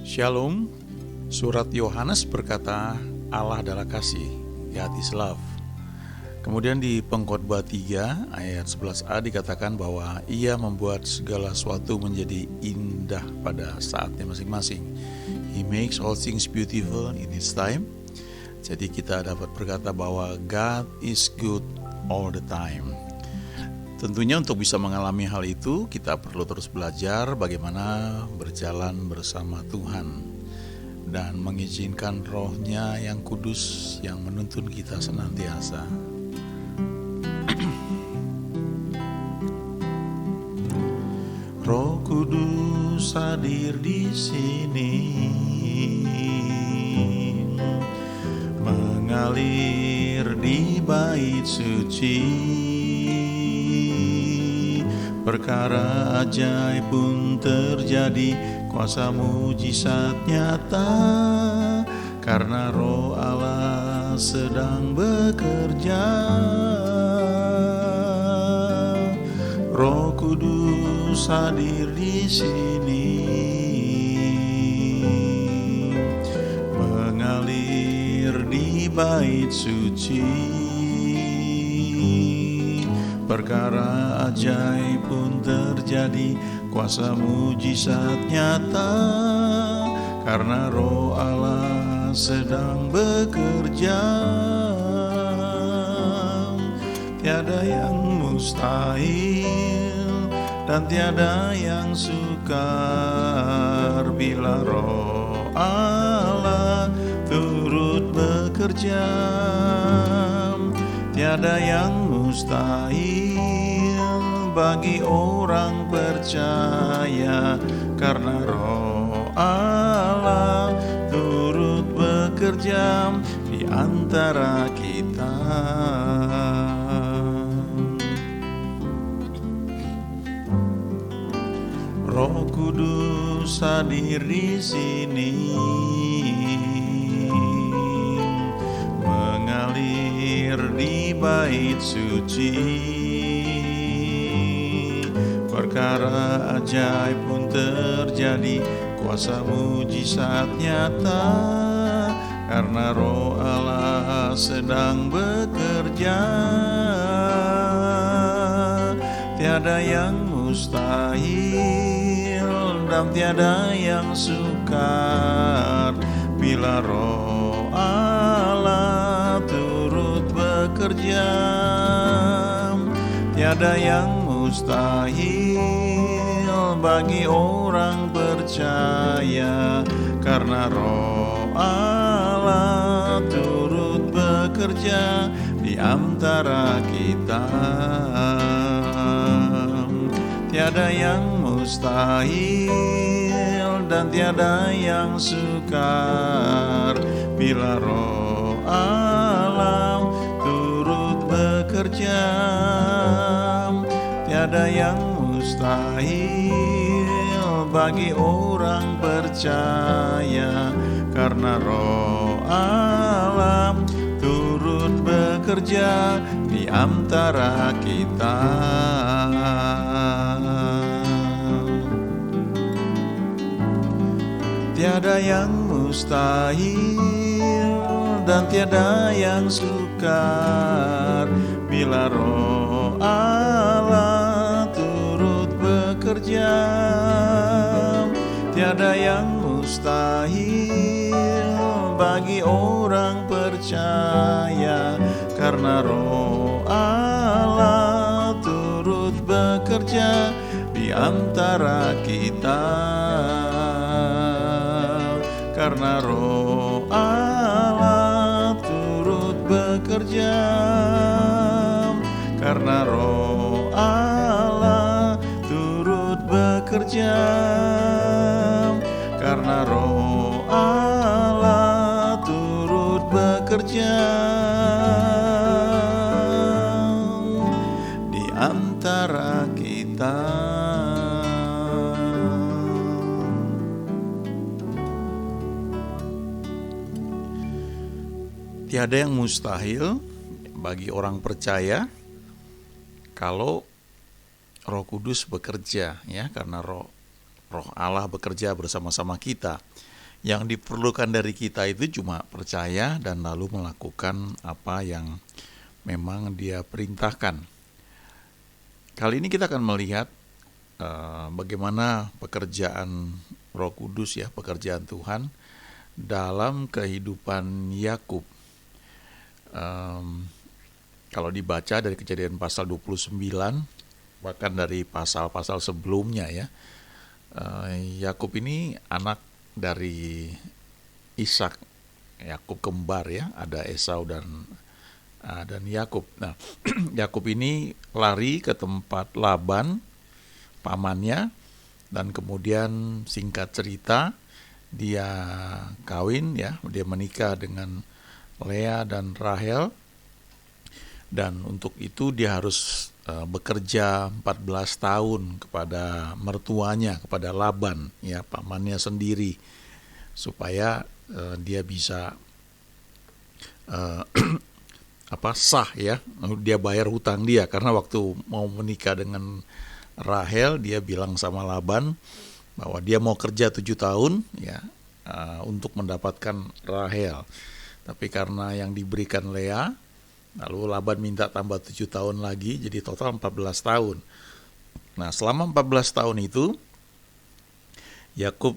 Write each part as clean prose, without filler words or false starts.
Shalom. Surat Yohanes berkata, Allah adalah kasih, God is love. Kemudian di Pengkhotbah 3 ayat 11a dikatakan bahwa Ia membuat segala sesuatu menjadi indah pada saatnya masing-masing. He makes all things beautiful in its time. Jadi kita dapat berkata bahwa God is good all the time. Tentunya untuk bisa mengalami hal itu, kita perlu terus belajar bagaimana berjalan bersama Tuhan dan mengizinkan Roh-Nya yang kudus yang menuntun kita senantiasa. Roh Kudus hadir di sini, mengalir di bait suci. Perkara ajaib pun terjadi, kuasa mujizat nyata, karena Roh Allah sedang bekerja. Roh Kudus hadir di sini, mengalir di bait suci. Perkara ajaib pun terjadi, kuasa mujizat nyata, karena Roh Allah sedang bekerja. Tiada yang mustahil dan tiada yang sukar bila Roh Allah turut bekerja. Tiada yang mustahil bagi orang percaya, karena Roh Allah turut bekerja di antara kita. Roh Kudus hadir di sini, mengalir di bait suci. Perkara ajaib pun terjadi, kuasa mujizat nyata, karena Roh Allah sedang bekerja. Tiada yang mustahil dan tiada yang sukar bila Roh Allah turut bekerja. Tiada yang mustahil bagi orang percaya, karena Roh Allah turut bekerja di antara kita. Tiada yang mustahil dan tiada yang sukar bila Roh Allah turut bekerja. Tiada yang mustahil bagi orang percaya, karena Roh Allah turut bekerja di antara kita. Tiada yang mustahil dan tiada yang sukar bila Roh Allah turut bekerja. Tiada yang mustahil bagi orang percaya, karena Roh Allah turut bekerja di antara kita. Karena Roh Allah turut bekerja, karena Roh Allah turut bekerja, karena Roh Allah turut bekerja di antara kita. Tiada yang mustahil bagi orang percaya kalau Roh Kudus bekerja, ya, karena Roh Allah bekerja bersama-sama kita. Yang diperlukan dari kita itu cuma percaya dan lalu melakukan apa yang memang Dia perintahkan. Kali ini kita akan melihat bagaimana pekerjaan Roh Kudus, ya, pekerjaan Tuhan dalam kehidupan Yakub. Kalau dibaca dari Kejadian pasal 29, bahkan dari pasal-pasal sebelumnya, ya, Yakub ini anak dari Ishak. Yakub kembar, ya, ada Esau dan Yakub. Nah, Yakub ini lari ke tempat Laban, pamannya, dan kemudian singkat cerita dia kawin, ya, dia menikah dengan Lea dan Rahel, dan untuk itu dia harus bekerja 14 tahun kepada mertuanya, kepada Laban, ya, pamannya sendiri, supaya dia bisa sah, ya, dia bayar hutang dia. Karena waktu mau menikah dengan Rahel, dia bilang sama Laban bahwa dia mau kerja 7 tahun, ya, untuk mendapatkan Rahel. Tapi karena yang diberikan Lea, lalu Laban minta tambah 7 tahun lagi, jadi total 14 tahun. Nah, selama 14 tahun itu Yakub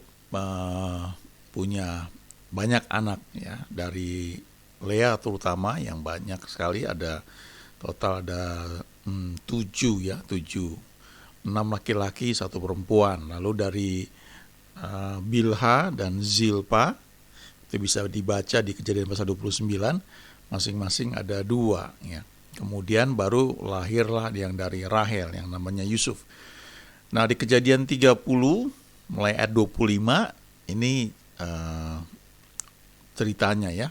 punya banyak anak, ya, dari Lea terutama yang banyak sekali, ada total ada 7, ya, 6 laki-laki, 1 perempuan. Lalu dari Bilha dan Zilpa, itu bisa dibaca di Kejadian pasal 29, masing-masing ada 2, ya. Kemudian baru lahirlah yang dari Rahel yang namanya Yusuf. Nah, di Kejadian 30 mulai ayat 25 ini ceritanya, ya,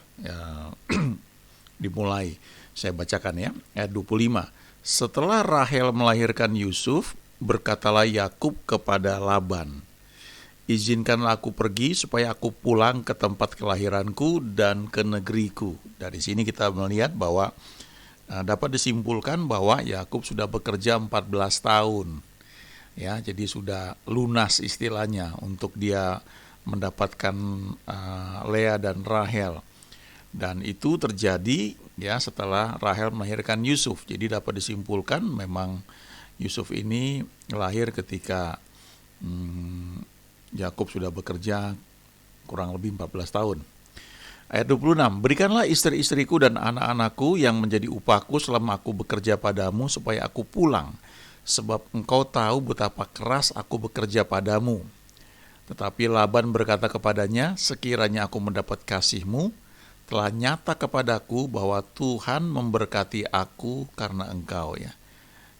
dimulai. Saya bacakan, ya, ayat 25. Setelah Rahel melahirkan Yusuf, berkatalah Yakub kepada Laban, "Izinkanlah aku pergi supaya aku pulang ke tempat kelahiranku dan ke negeriku." Dari sini kita melihat bahwa dapat disimpulkan bahwa Yakub sudah bekerja 14 tahun. Ya, jadi sudah lunas istilahnya untuk dia mendapatkan Lea dan Rahel. Dan itu terjadi, ya, setelah Rahel melahirkan Yusuf. Jadi dapat disimpulkan memang Yusuf ini lahir ketika Yakub sudah bekerja kurang lebih 14 tahun. Ayat 26, "Berikanlah istri-istriku dan anak-anakku yang menjadi upahku selama aku bekerja padamu supaya aku pulang, sebab engkau tahu betapa keras aku bekerja padamu." Tetapi Laban berkata kepadanya, "Sekiranya aku mendapat kasihmu, telah nyata kepadaku bahwa Tuhan memberkati aku karena engkau."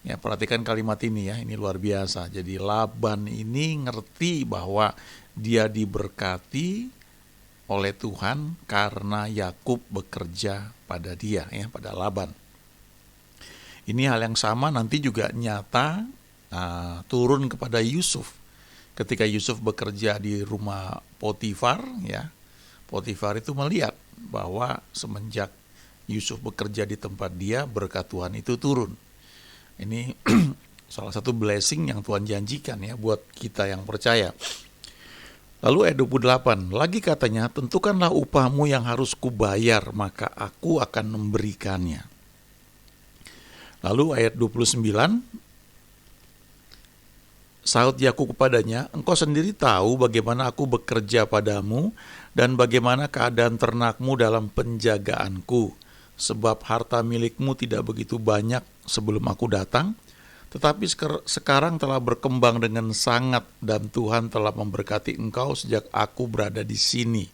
Ya, perhatikan kalimat ini, ya, ini luar biasa. Jadi Laban ini ngerti bahwa dia diberkati oleh Tuhan karena Yakub bekerja pada dia, ya, pada Laban. Ini hal yang sama nanti juga nyata turun kepada Yusuf. Ketika Yusuf bekerja di rumah Potifar, ya, Potifar itu melihat bahwa semenjak Yusuf bekerja di tempat dia, berkat Tuhan itu turun. Ini salah satu blessing yang Tuhan janjikan, ya, buat kita yang percaya. Lalu ayat 28, lagi katanya, "Tentukanlah upahmu yang harus kubayar, maka aku akan memberikannya." Lalu ayat 29, sahut Yakub kepadanya, "Engkau sendiri tahu bagaimana aku bekerja padamu dan bagaimana keadaan ternakmu dalam penjagaanku. Sebab harta milikmu tidak begitu banyak sebelum aku datang, tetapi sekarang telah berkembang dengan sangat dan Tuhan telah memberkati engkau sejak aku berada di sini.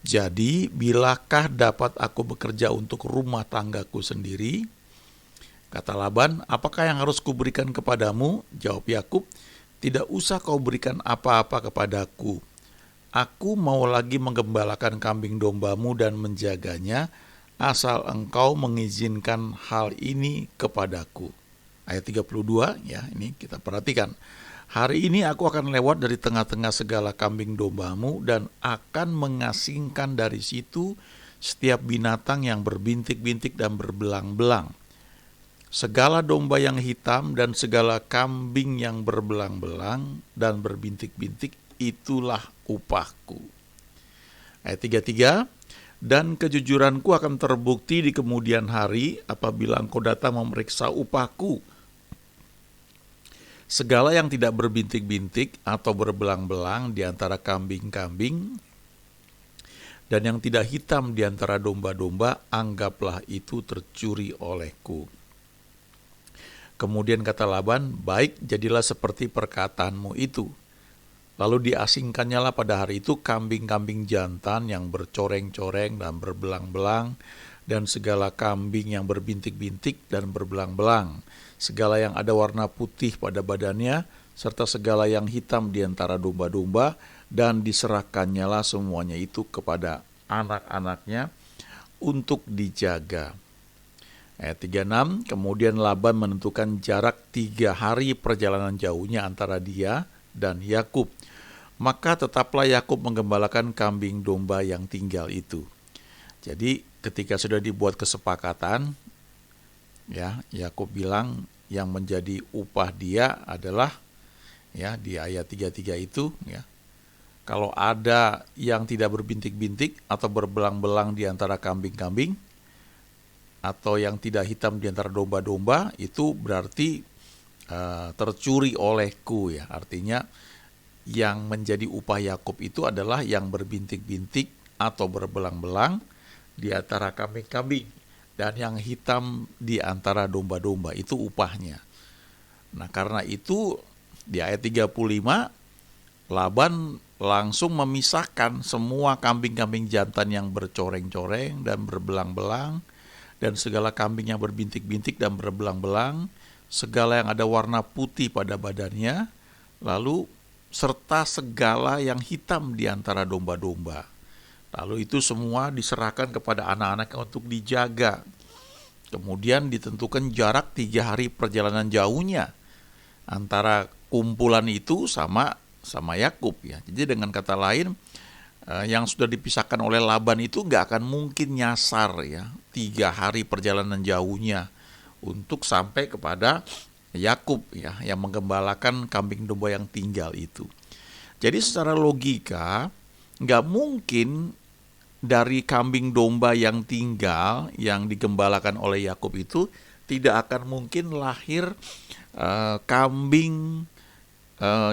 Jadi, bilakah dapat aku bekerja untuk rumah tanggaku sendiri?" Kata Laban, "Apakah yang harus kuberikan kepadamu?" Jawab Yakub, "Tidak usah kau berikan apa-apa kepadaku. Aku mau lagi menggembalakan kambing dombamu dan menjaganya, asal engkau mengizinkan hal ini kepadaku." Ayat 32, ya, ini kita perhatikan. "Hari ini aku akan lewat dari tengah-tengah segala kambing dombamu dan akan mengasingkan dari situ setiap binatang yang berbintik-bintik dan berbelang-belang. Segala domba yang hitam dan segala kambing yang berbelang-belang dan berbintik-bintik, itulah upahku." Ayat 33, dan kejujuranku akan terbukti di kemudian hari apabila engkau datang memeriksa upahku. Segala yang tidak berbintik-bintik atau berbelang-belang di antara kambing-kambing dan yang tidak hitam di antara domba-domba, anggaplah itu tercuri olehku. Kemudian kata Laban, baik, jadilah seperti perkataanmu itu. Lalu diasingkannya lah pada hari itu kambing-kambing jantan yang bercoreng-coreng dan berbelang-belang, dan segala kambing yang berbintik-bintik dan berbelang-belang, segala yang ada warna putih pada badannya, serta segala yang hitam di antara domba-domba, dan diserahkannya lah semuanya itu kepada anak-anaknya untuk dijaga. Ayat 36, kemudian Laban menentukan jarak 3 hari perjalanan jauhnya antara dia dan Yakub. Maka tetaplah Yakub menggembalakan kambing domba yang tinggal itu. Jadi ketika sudah dibuat kesepakatan, ya, Yakub bilang yang menjadi upah dia adalah, ya, di ayat 33 itu, ya, kalau ada yang tidak berbintik-bintik atau berbelang-belang di antara kambing-kambing, atau yang tidak hitam di antara domba-domba, itu berarti tercuri olehku, ya. Artinya yang menjadi upah Yakub itu adalah yang berbintik-bintik atau berbelang-belang di antara kambing-kambing, dan yang hitam di antara domba-domba, itu upahnya. Nah, karena itu di ayat 35 Laban langsung memisahkan semua kambing-kambing jantan yang bercoreng-coreng dan berbelang-belang, dan segala kambing yang berbintik-bintik dan berbelang-belang, segala yang ada warna putih pada badannya, lalu serta segala yang hitam di antara domba-domba. Lalu itu semua diserahkan kepada anak-anaknya untuk dijaga. Kemudian ditentukan jarak 3 hari perjalanan jauhnya antara kumpulan itu sama Yakub, ya. Jadi dengan kata lain, yang sudah dipisahkan oleh Laban itu gak akan mungkin nyasar, ya, 3 hari perjalanan jauhnya untuk sampai kepada Yakub, ya, yang menggembalakan kambing domba yang tinggal itu. Jadi secara logika gak mungkin dari kambing domba yang tinggal yang digembalakan oleh Yakub itu tidak akan mungkin lahir kambing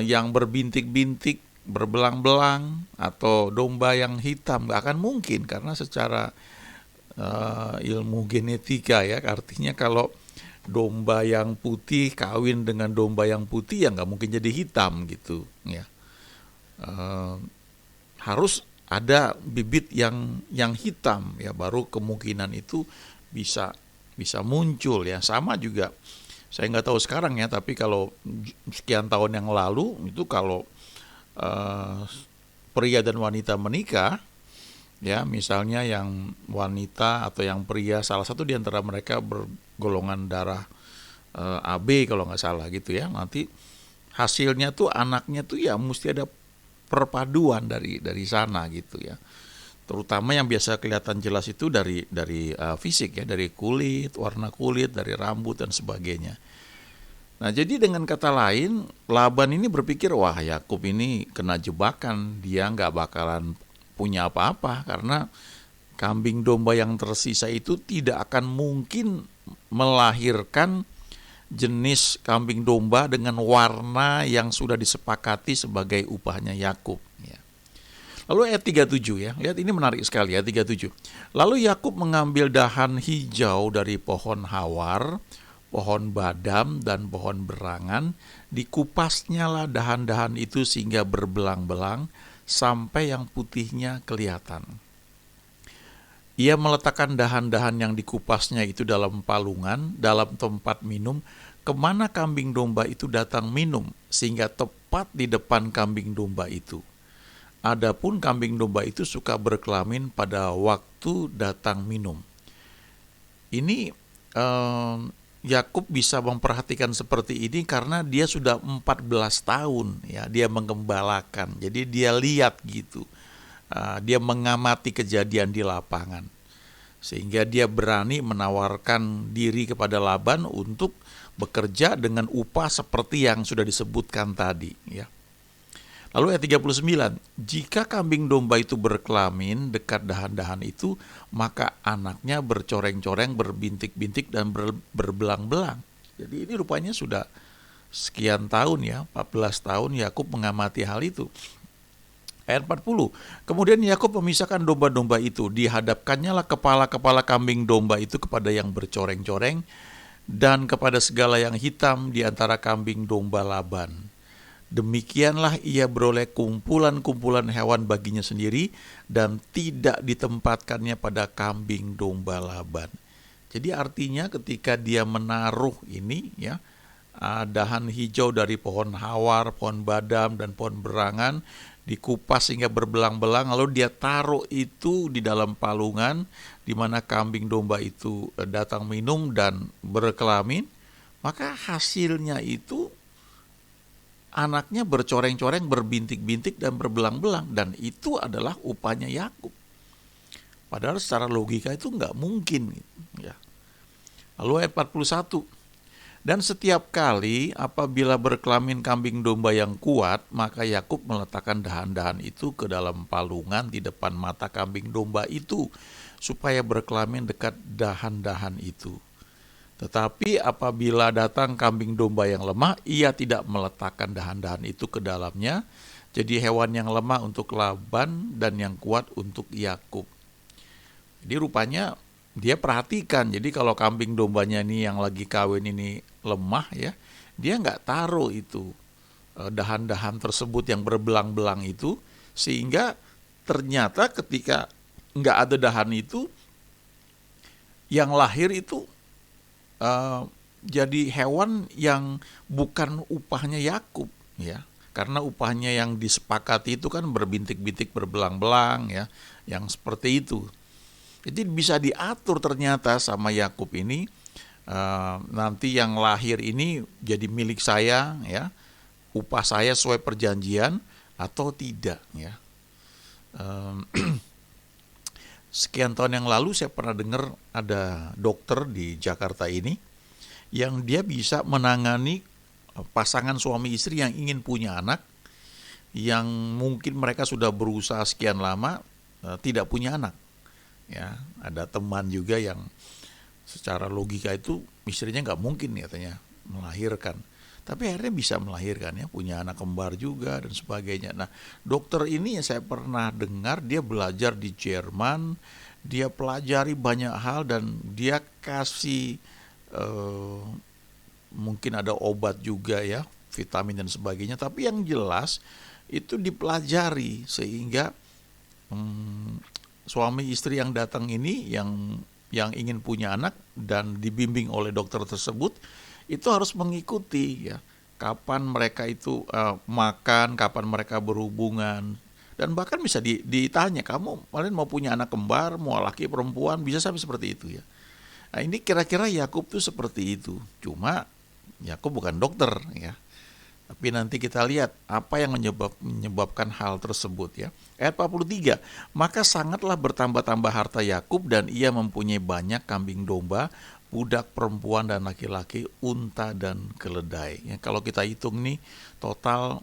yang berbintik-bintik, berbelang-belang, atau domba yang hitam. Gak akan mungkin, karena secara ilmu genetika, ya, artinya kalau domba yang putih kawin dengan domba yang putih, ya gak mungkin jadi hitam gitu, ya. Harus ada bibit yang hitam, ya, baru kemungkinan itu bisa muncul, ya. Sama juga, saya nggak tahu sekarang, ya, tapi kalau sekian tahun yang lalu itu kalau pria dan wanita menikah, ya, misalnya yang wanita atau yang pria, salah satu di antara mereka bergolongan darah AB kalau nggak salah gitu, ya, nanti hasilnya tuh anaknya tuh ya mesti ada perpaduan dari sana gitu, ya. Terutama yang biasa kelihatan jelas itu dari fisik, ya, dari kulit, warna kulit, dari rambut dan sebagainya. Nah, jadi dengan kata lain, Laban ini berpikir, wah, Yakub ini kena jebakan, dia nggak bakalan punya apa-apa karena kambing domba yang tersisa itu tidak akan mungkin melahirkan jenis kambing domba dengan warna yang sudah disepakati sebagai upahnya Yakub, ya. Lalu ayat 37, ya. Lihat, ini menarik sekali, ayat 37. Lalu Yakub mengambil dahan hijau dari pohon hawar, pohon badam, dan pohon berangan, dikupasnya lah dahan-dahan itu sehingga berbelang-belang sampai yang putihnya kelihatan. Ia meletakkan dahan-dahan yang dikupasnya itu dalam palungan, dalam tempat minum, kemana kambing domba itu datang minum, sehingga tepat di depan kambing domba itu. Adapun kambing domba itu suka berkelamin pada waktu datang minum. Ini Yakub bisa memperhatikan seperti ini karena dia sudah 14 tahun, ya, dia menggembalakan. Jadi dia lihat gitu. Dia mengamati kejadian di lapangan. Sehingga dia berani menawarkan diri kepada Laban untuk bekerja dengan upah seperti yang sudah disebutkan tadi, ya. Lalu ayat 39, jika kambing domba itu berkelamin dekat dahan-dahan itu, maka anaknya bercoreng-coreng, berbintik-bintik, dan berbelang-belang. Jadi ini rupanya sudah sekian tahun ya, 14 tahun Yakub mengamati hal itu. Ayat 40, kemudian Yakub memisahkan domba-domba itu, dihadapkannya lah kepala-kepala kambing domba itu kepada yang bercoreng-coreng, dan kepada segala yang hitam di antara kambing domba Laban. Demikianlah ia beroleh kumpulan-kumpulan hewan baginya sendiri dan tidak ditempatkannya pada kambing domba Laban. Jadi artinya ketika dia menaruh ini ya, dahan hijau dari pohon hawar, pohon badam, dan pohon berangan, dikupas hingga berbelang-belang, lalu dia taruh itu di dalam palungan di mana kambing domba itu datang minum dan berkelamin, maka hasilnya itu anaknya bercoreng-coreng, berbintik-bintik, dan berbelang-belang, dan itu adalah upahnya Yakub. Padahal secara logika itu nggak mungkin. Ya. Lalu ayat 41, dan setiap kali apabila berkelamin kambing domba yang kuat, maka Yakub meletakkan dahan-dahan itu ke dalam palungan di depan mata kambing domba itu, supaya berkelamin dekat dahan-dahan itu. Tetapi apabila datang kambing domba yang lemah, ia tidak meletakkan dahan-dahan itu ke dalamnya. Jadi hewan yang lemah untuk Laban dan yang kuat untuk Yakub. Jadi rupanya dia perhatikan. Jadi kalau kambing dombanya ini yang lagi kawin ini lemah ya, dia nggak taruh itu dahan-dahan tersebut yang berbelang-belang itu, sehingga ternyata ketika nggak ada dahan itu, yang lahir itu jadi hewan yang bukan upahnya Yakub ya, karena upahnya yang disepakati itu kan berbintik-bintik, berbelang-belang ya, yang seperti itu. Jadi bisa diatur ternyata sama Yakub ini, nanti yang lahir ini jadi milik saya ya, upah saya sesuai perjanjian atau tidak ya. Sekian tahun yang lalu saya pernah dengar ada dokter di Jakarta ini yang dia bisa menangani pasangan suami istri yang ingin punya anak, yang mungkin mereka sudah berusaha sekian lama tidak punya anak. Ya, ada teman juga yang secara logika itu istrinya nggak mungkin katanya melahirkan, tapi akhirnya bisa melahirkan ya, punya anak kembar juga dan sebagainya. Nah, dokter ini yang saya pernah dengar dia belajar di Jerman, dia pelajari banyak hal dan dia kasih mungkin ada obat juga ya, vitamin dan sebagainya, tapi yang jelas itu dipelajari sehingga suami istri yang datang ini yang ingin punya anak dan dibimbing oleh dokter tersebut itu harus mengikuti ya, kapan mereka itu makan, kapan mereka berhubungan, dan bahkan bisa ditanya, kamu kalian mau punya anak kembar, mau laki perempuan, bisa sampai seperti itu ya. Nah, ini kira-kira Yakub tuh seperti itu. Cuma Yakub bukan dokter ya. Tapi nanti kita lihat apa yang menyebabkan hal tersebut ya. Ayat 43, maka sangatlah bertambah-tambah harta Yakub dan ia mempunyai banyak kambing domba, budak perempuan dan laki-laki, unta dan keledai. Ya, kalau kita hitung nih total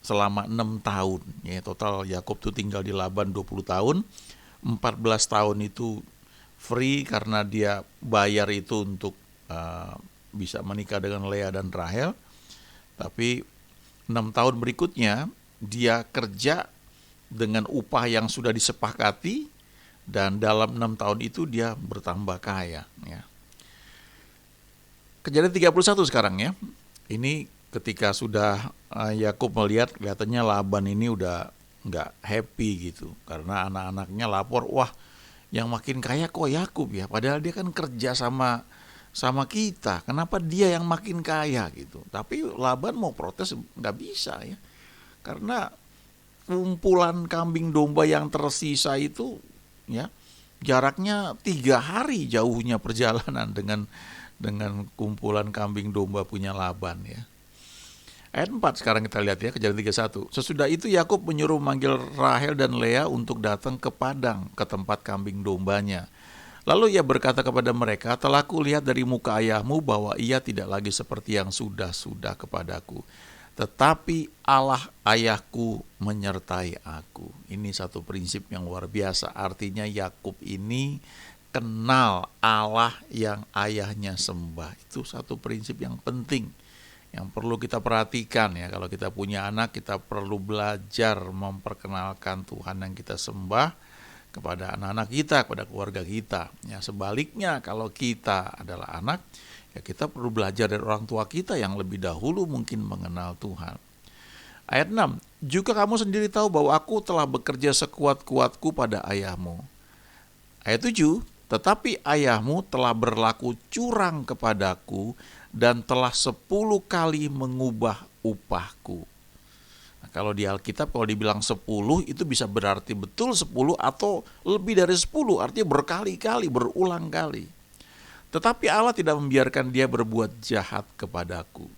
selama 6 tahun. Ya, total Yakub tuh tinggal di Laban 20 tahun, 14 tahun itu free karena dia bayar itu untuk bisa menikah dengan Lea dan Rahel. Tapi 6 tahun berikutnya dia kerja dengan upah yang sudah disepakati, dan dalam 6 tahun itu dia bertambah kaya ya. Kejadian 31 sekarang ya. Ini ketika sudah Yakub melihat kelihatannya Laban ini udah nggak happy gitu, karena anak-anaknya lapor, wah yang makin kaya kok Yakub ya, padahal dia kan kerja sama kita, kenapa dia yang makin kaya gitu. Tapi Laban mau protes nggak bisa ya, karena kumpulan kambing domba yang tersisa itu ya jaraknya 3 hari jauhnya perjalanan dengan kumpulan kambing domba punya Laban ya. Ayat 4 sekarang kita lihat ya, Kejadian 31. Sesudah itu Yakub menyuruh manggil Rahel dan Lea untuk datang ke padang, ke tempat kambing dombanya. Lalu ia berkata kepada mereka, telah kulihat dari muka ayahmu bahwa ia tidak lagi seperti yang sudah-sudah kepadaku. tetapi Allah ayahku menyertai aku. Ini satu prinsip yang luar biasa. Artinya Yakub ini kenal Allah yang ayahnya sembah. Itu satu prinsip yang penting yang perlu kita perhatikan ya. Kalau kita punya anak, kita perlu belajar memperkenalkan Tuhan yang kita sembah kepada anak-anak kita, kepada keluarga kita. Ya, sebaliknya kalau kita adalah anak, ya kita perlu belajar dari orang tua kita yang lebih dahulu mungkin mengenal Tuhan. Ayat 6, juga kamu sendiri tahu bahwa aku telah bekerja sekuat-kuatku pada ayahmu. Ayat 7, tetapi ayahmu telah berlaku curang kepadaku dan telah 10 kali mengubah upahku. Nah, kalau di Alkitab kalau dibilang 10 itu bisa berarti betul 10 atau lebih dari 10, artinya berkali-kali, berulang kali. Tetapi Allah tidak membiarkan dia berbuat jahat kepadaku.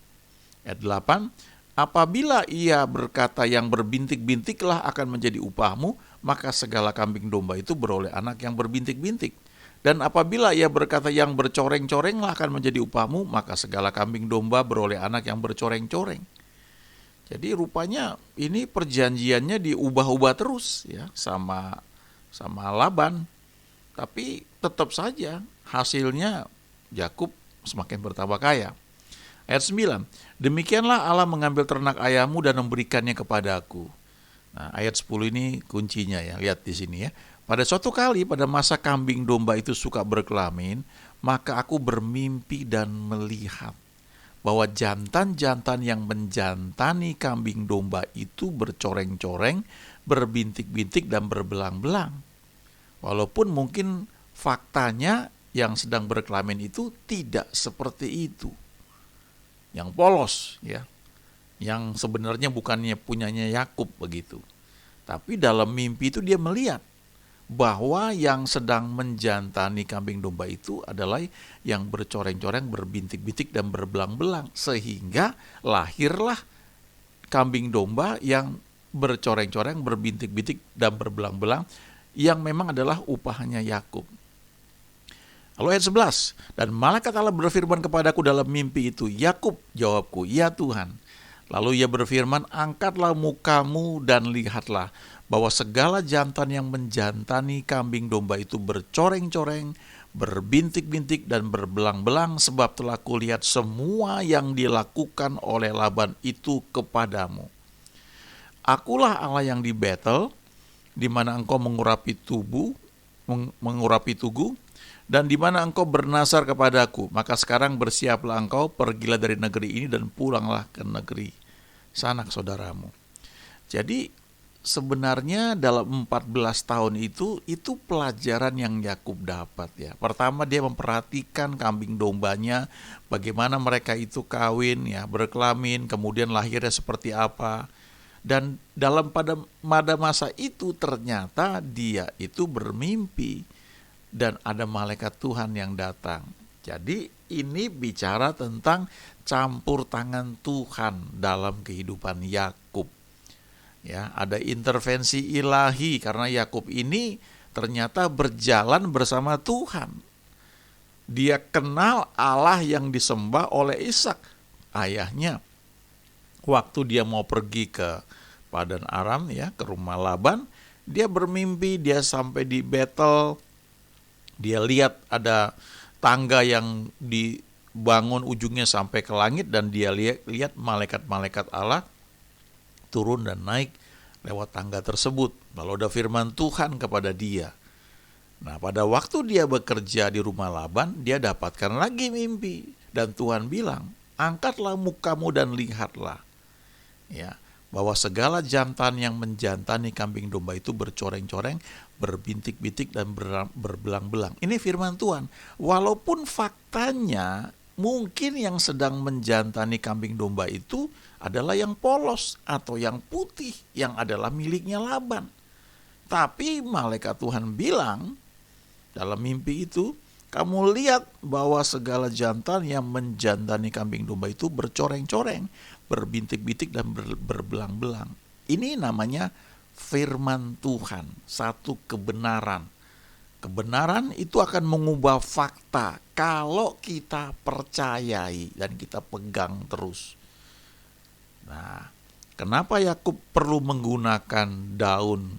Ayat 8, apabila ia berkata yang berbintik-bintiklah akan menjadi upahmu, maka segala kambing domba itu beroleh anak yang berbintik-bintik. Dan apabila ia berkata yang bercoreng-corenglah akan menjadi upahmu, maka segala kambing domba beroleh anak yang bercoreng-coreng. Jadi rupanya ini perjanjiannya diubah-ubah terus ya sama Laban. Tapi tetap saja hasilnya Yakub semakin bertambah kaya. Ayat 9, demikianlah Allah mengambil ternak ayahmu dan memberikannya kepadaku. Nah, ayat 10 ini kuncinya ya, lihat di sini ya. Pada suatu kali pada masa kambing domba itu suka berkelamin, maka aku bermimpi dan melihat bahwa jantan-jantan yang menjantani kambing domba itu bercoreng-coreng, berbintik-bintik dan berbelang-belang. Walaupun mungkin faktanya yang sedang berkelamin itu tidak seperti itu. Yang polos ya. Yang sebenarnya bukannya punyanya Yakub begitu. Tapi dalam mimpi itu dia melihat bahwa yang sedang menjantani kambing domba itu adalah yang bercoreng-coreng, berbintik-bintik dan berbelang-belang, sehingga lahirlah kambing domba yang bercoreng-coreng, berbintik-bintik dan berbelang-belang, yang memang adalah upahnya Yakub. Lalu ayat 11, dan malaikat Allah berfirman kepadaku dalam mimpi itu, Yakub, jawabku, ya Tuhan. Lalu ia berfirman, angkatlah mukamu dan lihatlah bahwa segala jantan yang menjantani kambing domba itu bercoreng-coreng, berbintik-bintik dan berbelang-belang, sebab telah kulihat semua yang dilakukan oleh Laban itu kepadamu. Akulah Allah yang di Betel, di mana engkau mengurapi tugu, dan di mana engkau bernasar kepadaku. Maka sekarang bersiaplah engkau, pergilah dari negeri ini dan pulanglah ke negeri sanak saudaramu. Jadi sebenarnya dalam 14 tahun itu pelajaran yang Yakub dapat ya. Pertama dia memperhatikan kambing dombanya, bagaimana mereka itu kawin ya, berkelamin, kemudian lahirnya seperti apa. Dan pada masa itu ternyata dia itu bermimpi dan ada malaikat Tuhan yang datang. Jadi ini bicara tentang campur tangan Tuhan dalam kehidupan Yakub. Ya, ada intervensi ilahi karena Yakub ini ternyata berjalan bersama Tuhan. Dia kenal Allah yang disembah oleh Ishak, ayahnya. Waktu dia mau pergi ke Padan Aram ya, ke rumah Laban, dia bermimpi, dia sampai di Betel. Dia lihat ada tangga yang dibangun ujungnya sampai ke langit, dan dia lihat malaikat-malaikat Allah turun dan naik lewat tangga tersebut. Lalu ada firman Tuhan kepada dia. Nah, pada waktu dia bekerja di rumah Laban, dia dapatkan lagi mimpi. Dan Tuhan bilang, angkatlah mukamu dan lihatlah. Ya, bahwa segala jantan yang menjantani kambing domba itu bercoreng-coreng, berbintik-bintik dan berbelang-belang. Ini firman Tuhan. Walaupun faktanya mungkin yang sedang menjantani kambing domba itu adalah yang polos atau yang putih yang adalah miliknya Laban. Tapi malaikat Tuhan bilang dalam mimpi itu, kamu lihat bahwa segala jantan yang menjantani kambing domba itu bercoreng-coreng, berbintik-bintik dan berbelang-belang. Ini namanya firman Tuhan, satu kebenaran. Kebenaran itu akan mengubah fakta kalau kita percayai dan kita pegang terus. Nah, kenapa Yakub perlu menggunakan daun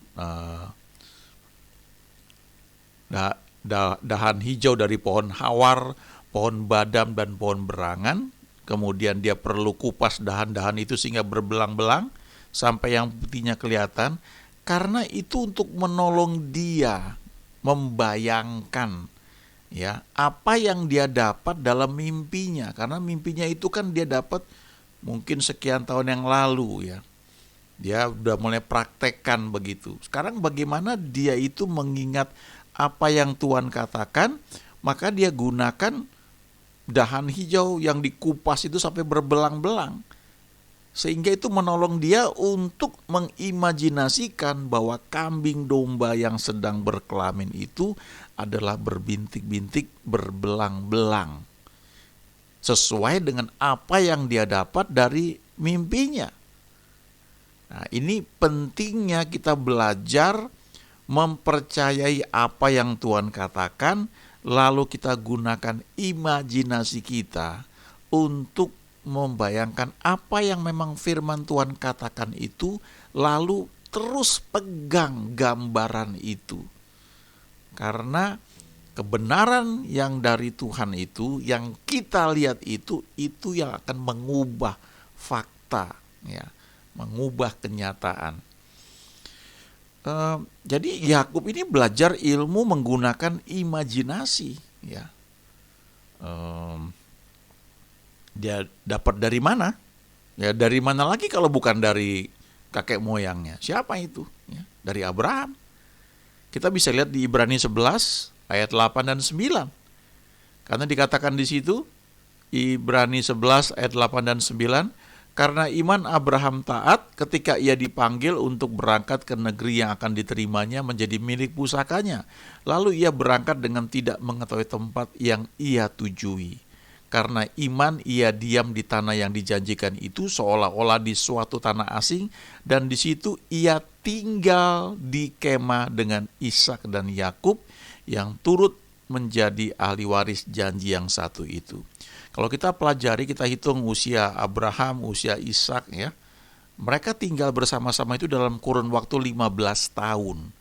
dahan hijau dari pohon hawar, pohon badam, dan pohon berangan? Kemudian dia perlu kupas dahan-dahan itu sehingga berbelang-belang sampai yang putihnya kelihatan, karena itu untuk menolong dia membayangkan ya apa yang dia dapat dalam mimpinya, karena mimpinya itu kan dia dapat mungkin sekian tahun yang lalu ya. Dia udah mulai praktekkan begitu. Sekarang bagaimana dia itu mengingat apa yang Tuhan katakan, maka dia gunakan dahan hijau yang dikupas itu sampai berbelang-belang. Sehingga itu menolong dia untuk mengimajinasikan bahwa kambing domba yang sedang berkelamin itu adalah berbintik-bintik, berbelang-belang. Sesuai dengan apa yang dia dapat dari mimpinya. Nah, ini pentingnya kita belajar mempercayai apa yang Tuhan katakan, lalu kita gunakan imajinasi kita untuk membayangkan apa yang memang firman Tuhan katakan itu, lalu terus pegang gambaran itu. Karena kebenaran yang dari Tuhan itu, yang kita lihat itu yang akan mengubah fakta, ya, mengubah kenyataan. Jadi Yakub ini belajar ilmu menggunakan imajinasi, ya. Dia dapat dari mana? Ya dari mana lagi kalau bukan dari kakek moyangnya? Siapa itu? Ya, dari Abraham. Kita bisa lihat di Ibrani 11 ayat 8 dan 9. Karena dikatakan di situ, Ibrani 11 ayat 8 dan 9, karena iman Abraham taat ketika ia dipanggil untuk berangkat ke negeri yang akan diterimanya menjadi milik pusakanya. Lalu ia berangkat dengan tidak mengetahui tempat yang ia tujui. Karena iman ia diam di tanah yang dijanjikan itu seolah-olah di suatu tanah asing, dan di situ ia tinggal di kemah dengan Ishak dan Yakub yang turut menjadi ahli waris janji yang satu itu. Kalau kita pelajari, kita hitung usia Abraham, usia Ishak ya. Mereka tinggal bersama-sama itu dalam kurun waktu 15 tahun.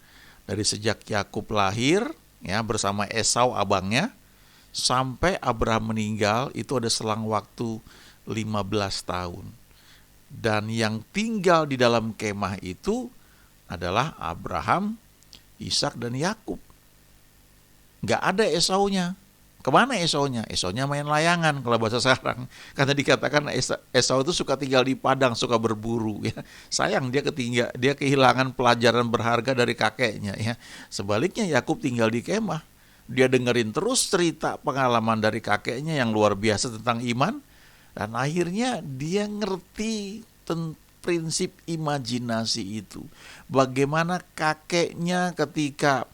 Dari sejak Yakub lahir ya bersama Esau abangnya sampai Abraham meninggal itu ada selang waktu 15 tahun. Dan yang tinggal di dalam kemah itu adalah Abraham, Ishak dan Yakub. Enggak ada Esaunya. Kemana Esaunya? Esaunya main layangan kalau bahasa sekarang. Karena dikatakan Esau itu suka tinggal di padang, suka berburu. Ya. Sayang dia kehilangan pelajaran berharga dari kakeknya. Ya. Sebaliknya Yakub tinggal di kemah. Dia dengerin terus cerita pengalaman dari kakeknya yang luar biasa tentang iman. Dan akhirnya dia ngerti prinsip imajinasi itu. Bagaimana kakeknya ketika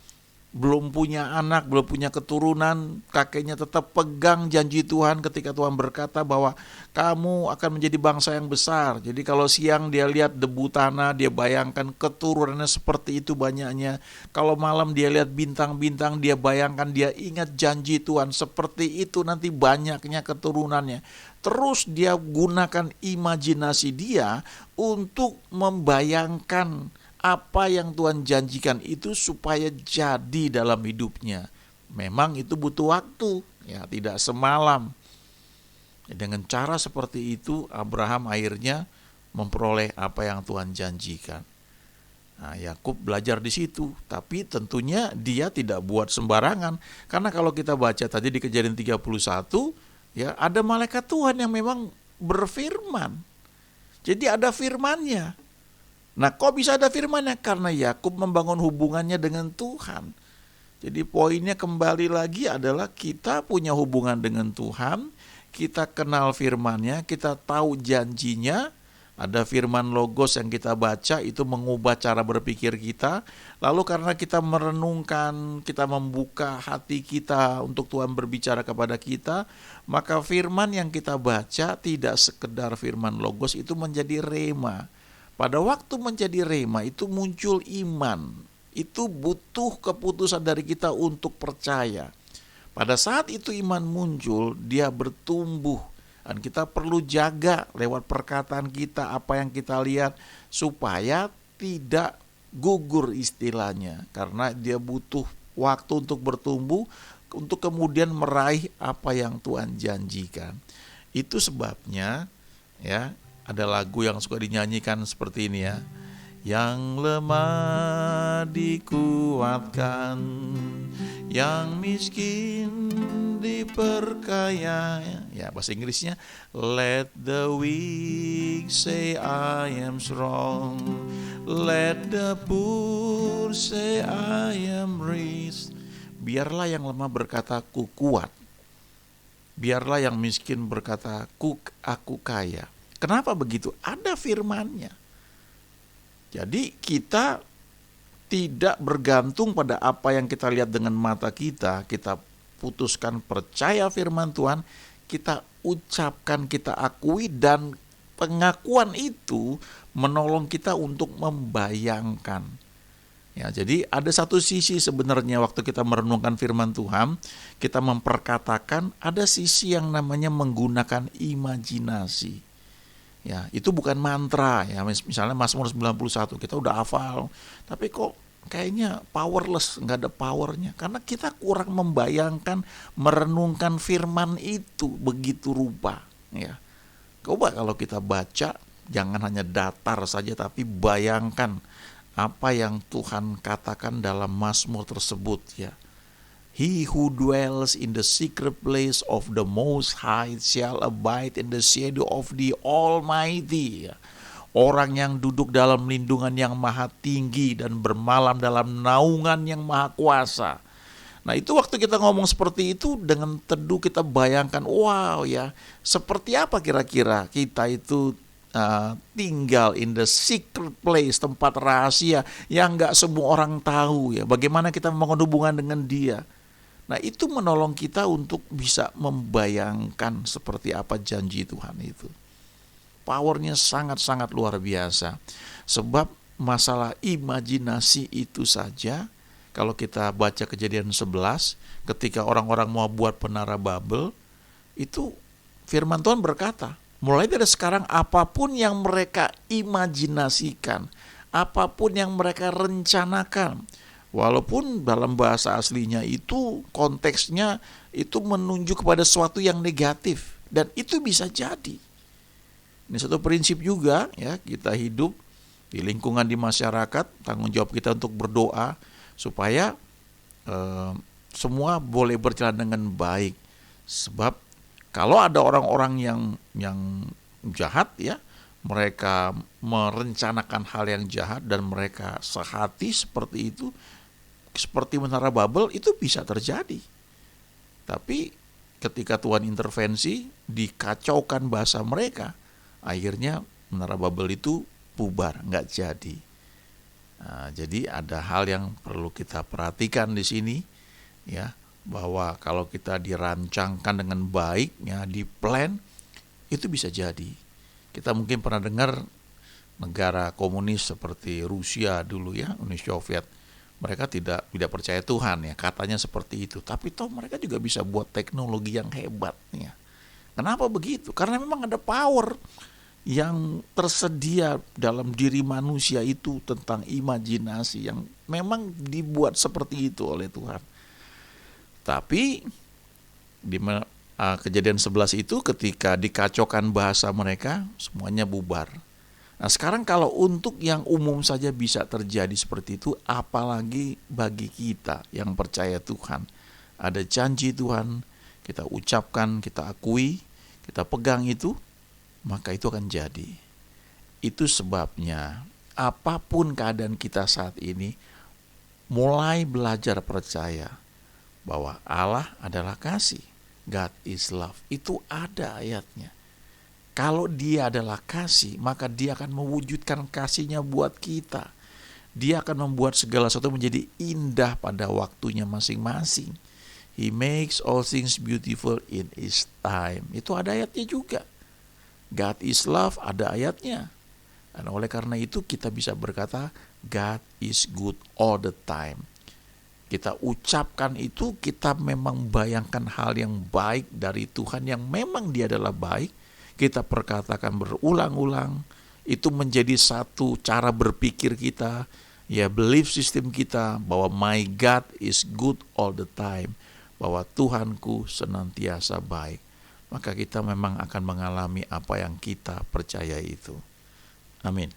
belum punya anak, belum punya keturunan, kakeknya tetap pegang janji Tuhan ketika Tuhan berkata bahwa kamu akan menjadi bangsa yang besar. Jadi kalau siang dia lihat debu tanah, dia bayangkan keturunannya seperti itu banyaknya. Kalau malam dia lihat bintang-bintang, dia bayangkan, dia ingat janji Tuhan seperti itu nanti banyaknya keturunannya. Terus dia gunakan imajinasi dia untuk membayangkan apa yang Tuhan janjikan itu supaya jadi dalam hidupnya. Memang itu butuh waktu, ya tidak semalam. Dengan cara seperti itu Abraham akhirnya memperoleh apa yang Tuhan janjikan. Nah, Yakub belajar di situ, tapi tentunya dia tidak buat sembarangan. Karena kalau kita baca tadi di Kejadian 31, ya ada malaikat Tuhan yang memang berfirman. Jadi ada firman-Nya. Nah, kok bisa ada firman-Nya? Karena Yakub membangun hubungannya dengan Tuhan. Jadi poinnya kembali lagi adalah kita punya hubungan dengan Tuhan, kita kenal firman-Nya, kita tahu janjinya. Ada firman logos yang kita baca itu mengubah cara berpikir kita. Lalu karena kita merenungkan, kita membuka hati kita untuk Tuhan berbicara kepada kita, maka firman yang kita baca tidak sekedar firman logos, itu menjadi rema. Pada waktu menjadi rema itu muncul iman. Itu butuh keputusan dari kita untuk percaya. Pada saat itu iman muncul, dia bertumbuh Dan kita perlu jaga lewat perkataan kita, apa yang kita lihat, supaya tidak gugur istilahnya. Karena dia butuh waktu untuk bertumbuh, untuk kemudian meraih apa yang Tuhan janjikan. Itu sebabnya ya, ada lagu yang suka dinyanyikan seperti ini ya. Yang lemah dikuatkan, yang miskin diperkaya. Ya, bahasa Inggrisnya, let the weak say I am strong, let the poor say I am rich. Biarlah yang lemah berkata, ku kuat. Biarlah yang miskin berkata, aku kaya. Kenapa begitu? Ada firman-Nya. Jadi kita tidak bergantung pada apa yang kita lihat dengan mata kita. Kita putuskan percaya firman Tuhan, kita ucapkan, kita akui, dan pengakuan itu menolong kita untuk membayangkan. Ya, jadi ada satu sisi sebenarnya waktu kita merenungkan firman Tuhan, kita memperkatakan, ada sisi yang namanya menggunakan imajinasi. Ya, itu bukan mantra ya. Misalnya Mazmur 91 kita udah hafal, tapi kok kayaknya powerless, nggak ada powernya, karena kita kurang membayangkan, merenungkan firman itu begitu rupa ya. Coba kalau kita baca, jangan hanya datar saja, tapi bayangkan apa yang Tuhan katakan dalam Mazmur tersebut ya. He who dwells in the secret place of the Most High shall abide in the shadow of the Almighty. Orang yang duduk dalam lindungan yang maha tinggi dan bermalam dalam naungan yang maha kuasa. Nah, itu waktu kita ngomong seperti itu, dengan teduh kita bayangkan, wow ya, seperti apa kira-kira kita itu tinggal in the secret place, tempat rahasia yang gak semua orang tahu ya. Bagaimana kita membangun hubungan dengan Dia. Nah, itu menolong kita untuk bisa membayangkan seperti apa janji Tuhan itu. Powernya sangat-sangat luar biasa. Sebab masalah imajinasi itu saja, kalau kita baca Kejadian 11, ketika orang-orang mau buat Menara Babel, itu firman Tuhan berkata, mulai dari sekarang apapun yang mereka imajinasikan, apapun yang mereka rencanakan, walaupun dalam bahasa aslinya itu konteksnya itu menunjuk kepada sesuatu yang negatif, dan itu bisa jadi. Ini satu prinsip juga ya, kita hidup di lingkungan di masyarakat, tanggung jawab kita untuk berdoa supaya semua boleh berjalan dengan baik. Sebab kalau ada orang-orang yang jahat ya, mereka merencanakan hal yang jahat dan mereka sehati seperti itu, seperti Menara Babel, itu bisa terjadi. Tapi ketika Tuhan intervensi, dikacaukan bahasa mereka, akhirnya Menara Babel itu bubar, nggak jadi. Nah, jadi ada hal yang perlu kita perhatikan di sini, ya, bahwa kalau kita dirancangkan dengan baik, ya, di plan, itu bisa jadi. Kita mungkin pernah dengar negara komunis seperti Rusia dulu ya, Uni Soviet, mereka tidak percaya Tuhan ya, katanya seperti itu. Tapi toh mereka juga bisa buat teknologi yang hebat ya. Kenapa begitu? Karena memang ada power yang tersedia dalam diri manusia itu tentang imajinasi yang memang dibuat seperti itu oleh Tuhan. Tapi di Kejadian 11 itu ketika dikacaukan bahasa mereka, semuanya bubar. Nah, sekarang kalau untuk yang umum saja bisa terjadi seperti itu, apalagi bagi kita yang percaya Tuhan. Ada janji Tuhan, kita ucapkan, kita akui, kita pegang itu, maka itu akan jadi. Itu sebabnya apapun keadaan kita saat ini, mulai belajar percaya bahwa Allah adalah kasih. God is love. Itu ada ayatnya. Kalau Dia adalah kasih, maka Dia akan mewujudkan kasihnya buat kita. Dia akan membuat segala sesuatu menjadi indah pada waktunya masing-masing. He makes all things beautiful in His time. Itu ada ayatnya juga. God is love, ada ayatnya. Dan oleh karena itu kita bisa berkata God is good all the time. kita ucapkan itu, kita memang bayangkan hal yang baik dari Tuhan yang memang Dia adalah baik, kita perkatakan berulang-ulang, itu menjadi satu cara berpikir kita, ya belief system kita, bahwa my God is good all the time, bahwa Tuhanku senantiasa baik. Maka kita memang akan mengalami apa yang kita percaya itu. Amin.